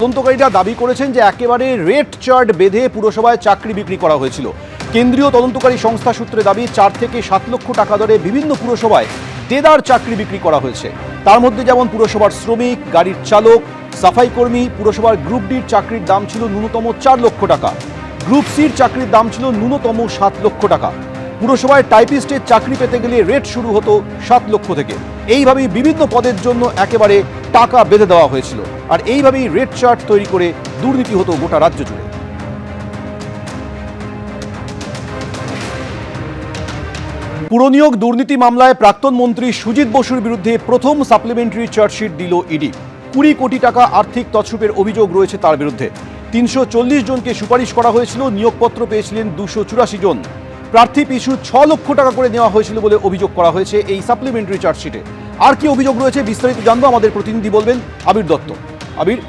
তদন্তকারীরা দাবি করেছেন যে একেবারে রেট চার্ট বেঁধে পুরসভায় চাকরি বিক্রি করা হয়েছিল। কেন্দ্রীয় তদন্তকারী সংস্থা সূত্রে দাবি 4 থেকে 7 লক্ষ টাকা দরে বিভিন্ন পুরসভায় দেদার চাকরি বিক্রি করা হয়েছে। তার মধ্যে যেমন পুরসভার শ্রমিক, গাড়ির চালক, সাফাই কর্মী। পুরসভার গ্রুপ ডির চাকরির দাম ছিল ন্যূনতম 4 লক্ষ টাকা, গ্রুপ সির চাকরির দাম ছিল ন্যূনতম 7 লক্ষ টাকা। পুরসভায় টাইপিস্টের চাকরি পেতে গেলে রেট শুরু হতো 7 লক্ষ থেকে। এইভাবেই বিভিন্ন পদের জন্য একেবারে টাকা বেঁধে দেওয়া হয়েছিল, আর এইভাবেই রেট চার্ট তৈরি করে দুর্নীতি হতো গোটা রাজ্য জুড়ে। পুরনিয়োগ দুর্নীতি মামলায় প্রাক্তন মন্ত্রী সুজিত বসুর বিরুদ্ধে প্রথম সাপ্লিমেন্টারি চার্জশিট দিল ইডি। 20 কোটি টাকা আর্থিক তছরূপের অভিযোগ রয়েছে তার বিরুদ্ধে। 340 জনকে সুপারিশ করা হয়েছিল, নিয়োগপত্র পেয়েছিলেন 284 জন। প্রার্থী পিছু 6 লক্ষ টাকা করে নেওয়া হয়েছিল বলে অভিযোগ করা হয়েছে এই সাপ্লিমেন্টারি চার্জশিটে। আর কি অভিযোগ রয়েছে বিস্তারিত জানবো, আমাদের প্রতিনিধি বলবেন আবির দত্ত। আবির,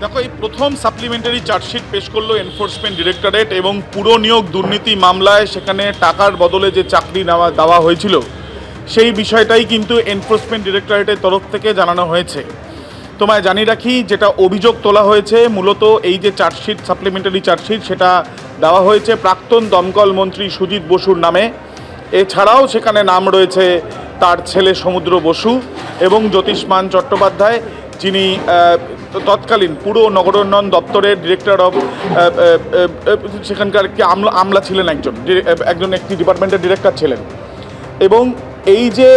দেখো, এই প্রথম সাপ্লিমেন্টারি চার্জশিট পেশ করলো এনফোর্সমেন্ট ডিরেক্টরেট এবং পুর নিয়োগ দুর্নীতি মামলায় সেখানে টাকার বদলে যে চাকরি দেওয়া হয়েছিল সেই বিষয়টাই কিন্তু এনফোর্সমেন্ট ডিরেক্টরেটের তরফ থেকে জানানো হয়েছে। তোমায় জানিয়ে রাখি, যেটা অভিযোগ তোলা হয়েছে মূলত এই যে চার্জশিট, সাপ্লিমেন্টারি চার্জশিট, সেটা দেওয়া হয়েছে প্রাক্তন দমকল মন্ত্রী সুজিত বসুর নামে। এছাড়াও সেখানে নাম রয়েছে তার ছেলে সমুদ্র বসু এবং জ্যোতিষ্মান চট্টোপাধ্যায়, যিনি তৎকালীন পুর নগরোন্নয়ন দপ্তরের ডিরেক্টর অফ সেখানকার কি আমলা ছিলেন, একটি ডিপার্টমেন্টের ডিরেক্টর ছিলেন। এবং এই যে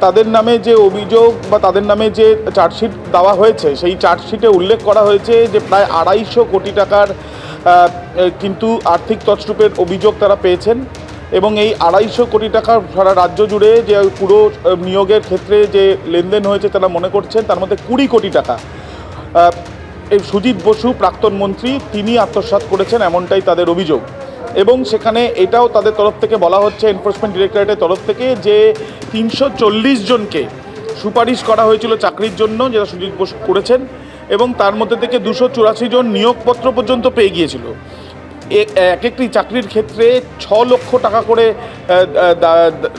তাদের নামে যে অভিযোগ বা তাদের নামে যে চার্জশিট দেওয়া হয়েছে, সেই চার্জশিটে উল্লেখ করা হয়েছে যে প্রায় 250 কোটি টাকার কিন্তু আর্থিক তছরূপের অভিযোগ তারা পেয়েছেন। এবং এই 250 কোটি টাকার সারা রাজ্য জুড়ে যে পুরো নিয়োগের ক্ষেত্রে যে লেনদেন হয়েছে তারা মনে করছেন তার মধ্যে 20 কোটি টাকা এই সুজিত বসু প্রাক্তন মন্ত্রী তিনি আত্মসাৎ করেছেন, এমনটাই তাদের অভিযোগ। এবং সেখানে এটাও তাদের তরফ থেকে বলা হচ্ছে, এনফোর্সমেন্ট ডিরেক্টরেটের তরফ থেকে, যে 340 জনকে সুপারিশ করা হয়েছিল চাকরির জন্য, যেটা সুজিত বসু করেছেন, এবং তার মধ্যে থেকে 284 জন নিয়োগপত্র পর্যন্ত পেয়ে গিয়েছিল। এক একটি চাকরির ক্ষেত্রে 6 লক্ষ টাকা করে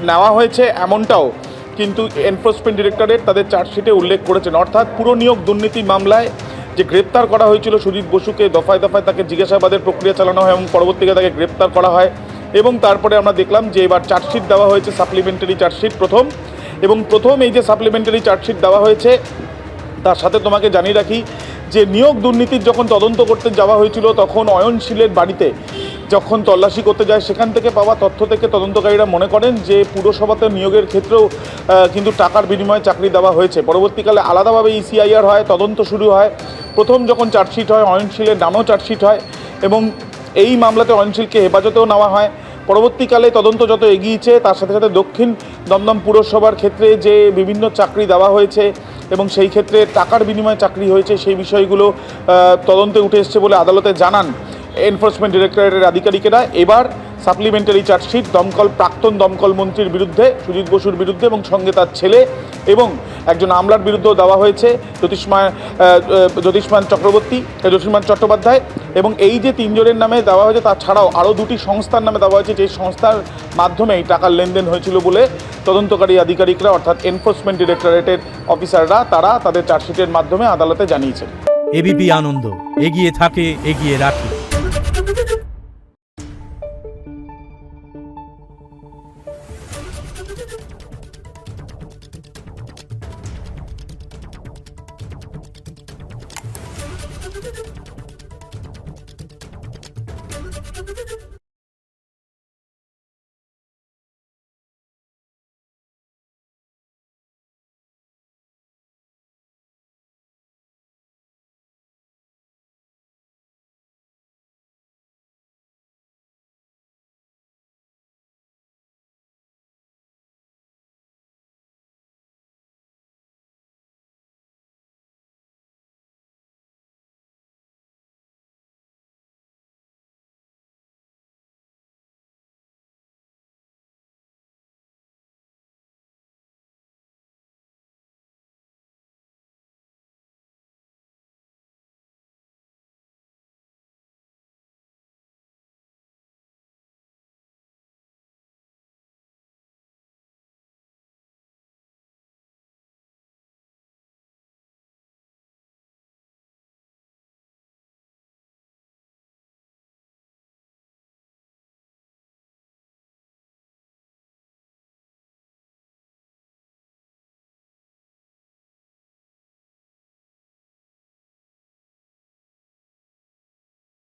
নেওয়া হয়েছে, এমনটাও কিন্তু এনফোর্সমেন্ট ডিরেক্টরেট তাদের চার্জশিটে উল্লেখ করেছেন। অর্থাৎ পুরো নিয়োগ দুর্নীতি মামলায় যে গ্রেপ্তার করা হয়েছিল সুজিত বসুকে, দফায় দফায় তাকে জিজ্ঞাসাবাদের প্রক্রিয়া চালানো হয় এবং পরবর্তীতে তাকে গ্রেপ্তার করা হয়। এবং তারপরে আমরা দেখলাম যে এবার চার্জশিট দেওয়া হয়েছে, সাপ্লিমেন্টারি চার্জশিট প্রথম। এবং প্রথম এই যে সাপ্লিমেন্টারি চার্জশিট দেওয়া হয়েছে, তার সাথে তোমাকে জানিয়ে রাখি যে নিয়োগ দুর্নীতির যখন তদন্ত করতে যাওয়া হয়েছিল, তখন অয়নশীলের বাড়িতে যখন তল্লাশি করতে যায়, সেখান থেকে পাওয়া তথ্য থেকে তদন্তকারীরা মনে করেন যে পুরসভাতে নিয়োগের ক্ষেত্রেও কিন্তু টাকার বিনিময়ে চাকরি দেওয়া হয়েছে। পরবর্তীকালে আলাদাভাবে ইসিআইআর হয়, তদন্ত শুরু হয়। প্রথম যখন চার্জশিট হয়, অয়নশীলের নামেও চার্জশিট হয় এবং এই মামলাতে অয়নশীলকে হেফাজতেও নেওয়া হয়। পরবর্তীকালে তদন্ত যত এগিয়েছে, তার সাথে সাথে দক্ষিণ দমদম পুরসভার ক্ষেত্রে যে বিভিন্ন চাকরি দেওয়া হয়েছে এবং সেই ক্ষেত্রে টাকার বিনিময়ে চাকরি হয়েছে, সেই বিষয়গুলো তদন্তে উঠে এসছে বলে আদালতে জানান এনফোর্সমেন্ট ডিরেক্টরেটের আধিকারিকেরা। এবার সাপ্লিমেন্টারি চার্জশিট প্রাক্তন দমকল মন্ত্রীর বিরুদ্ধে, সুজিত বসুর বিরুদ্ধে এবং সঙ্গে তার ছেলে এবং একজন আমলার বিরুদ্ধেও দেওয়া হয়েছে, জ্যোতিষ্মান চট্টোপাধ্যায়। এবং এই যে 3 জনের নামে দেওয়া হয়েছে, তাছাড়াও আরও 2টি সংস্থার নামে দেওয়া হয়েছে, যে সংস্থার মাধ্যমে এই টাকার লেনদেন হয়েছিল বলে তদন্তকারী আধিকারিকরা, অর্থাৎ এনফোর্সমেন্ট ডিরেক্টরেটের অফিসাররা, তারা তাদের চার্জশিটের মাধ্যমে আদালতে জানিয়েছেন। এবিপি আনন্দ, এগিয়ে থাকে, এগিয়ে রাখে।